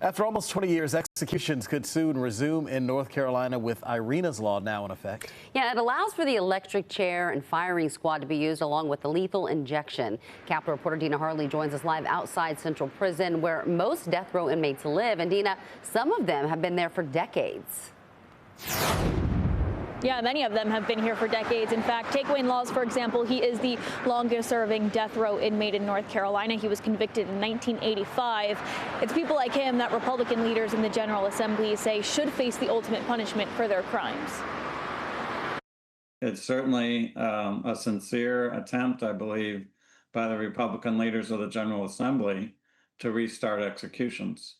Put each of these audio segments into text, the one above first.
After almost 20 years, executions could soon resume in North Carolina with Iryna's law now in effect. Yeah, it allows for the electric chair and firing squad to be used along with the lethal injection. Capitol reporter Dina Harley joins us live outside Central Prison, where most death row inmates live. And Dina, some of them have been there for decades. Yeah, many of them have been here for decades. In fact, take Wayne Laws, for example. He is the longest serving death row inmate in North Carolina. He was convicted in 1985. It's people like him that Republican leaders in the General Assembly say should face the ultimate punishment for their crimes. It's certainly a sincere attempt, I believe, by the Republican leaders of the General Assembly to restart executions.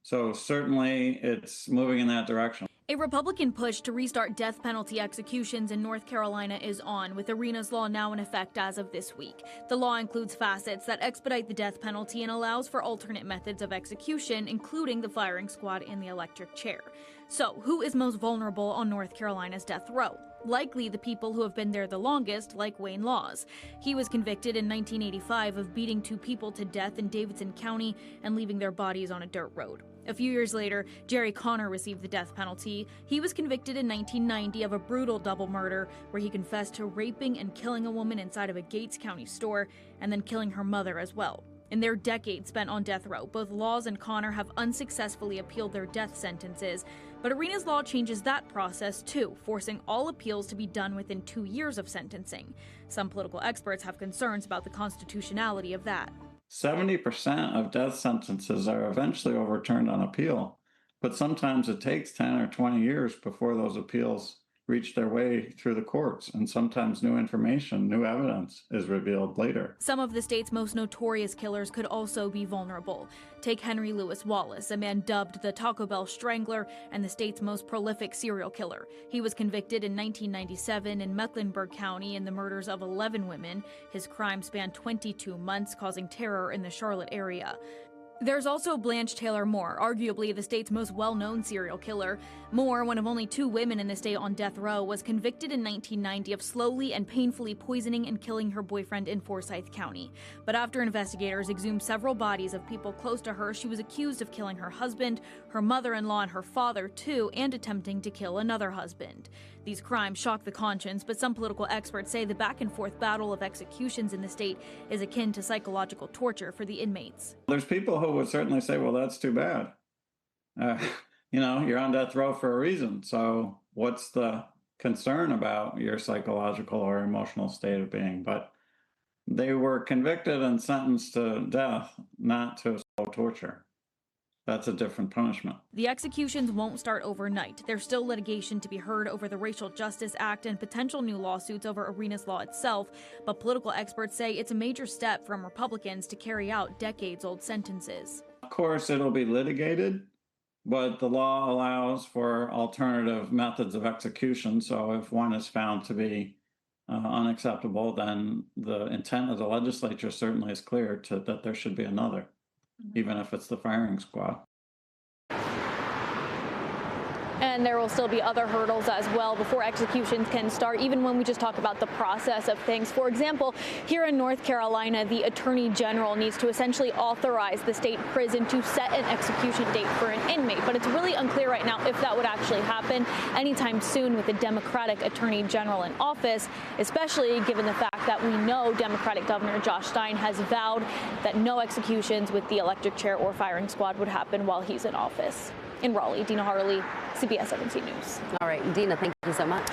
So certainly it's moving in that direction. A Republican push to restart death penalty executions in North Carolina is on, with Iryna's law now in effect as of this week. The law includes facets that expedite the death penalty and allows for alternate methods of execution, including the firing squad and the electric chair. So, who is most vulnerable on North Carolina's death row? Likely the people who have been there the longest, like Wayne Laws. He was convicted in 1985 of beating two people to death in Davidson County and leaving their bodies on a dirt road. A few years later, Jerry Connor received the death penalty. He was convicted in 1990 of a brutal double murder where he confessed to raping and killing a woman inside of a Gates County store and then killing her mother as well. In their decades spent on death row, both Laws and Connor have unsuccessfully appealed their death sentences. But Iryna's law changes that process too, forcing all appeals to be done within 2 years of sentencing. Some political experts have concerns about the constitutionality of that. 70% of death sentences are eventually overturned on appeal, but sometimes it takes 10 or 20 years before those appeals reach their way through the courts, and sometimes new information, new evidence is revealed later. Some of the state's most notorious killers could also be vulnerable. Take Henry Louis Wallace, a man dubbed the Taco Bell Strangler and the state's most prolific serial killer. He was convicted in 1997 in Mecklenburg County in the murders of 11 women. His crime spanned 22 months, causing terror in the Charlotte area. There's also Blanche Taylor Moore, arguably the state's most well-known serial killer. Moore, one of only 2 women in the state on death row, was convicted in 1990 of slowly and painfully poisoning and killing her boyfriend in Forsyth County. But after investigators exhumed several bodies of people close to her, she was accused of killing her husband, her mother-in-law, and her father, too, and attempting to kill another husband. These crimes shock the conscience, but some political experts say the back-and-forth battle of executions in the state is akin to psychological torture for the inmates. There's people who would certainly say, well, that's too bad. You're on death row for a reason. So what's the concern about your psychological or emotional state of being? But they were convicted and sentenced to death, not to slow torture. That's a different punishment. The executions won't start overnight. There's still litigation to be heard over the Racial Justice Act and potential new lawsuits over Iryna's law itself, but political experts say it's a major step from Republicans to carry out decades-old sentences. Of course, it'll be litigated, but the law allows for alternative methods of execution, so if one is found to be unacceptable, then the intent of the legislature certainly is clear that there should be another. Even if it's the firing squad. And there will still be other hurdles as well before executions can start, even when we just talk about the process of things. For example, here in North Carolina, the Attorney General needs to essentially authorize the state prison to set an execution date for an inmate. But it's really unclear right now if that would actually happen anytime soon with the Democratic Attorney General in office, especially given the fact that we know Democratic Governor Josh Stein has vowed that no executions with the electric chair or firing squad would happen while he's in office. In Raleigh, Dina Harley, CBS 17 News. All right, Dina, thank you so much.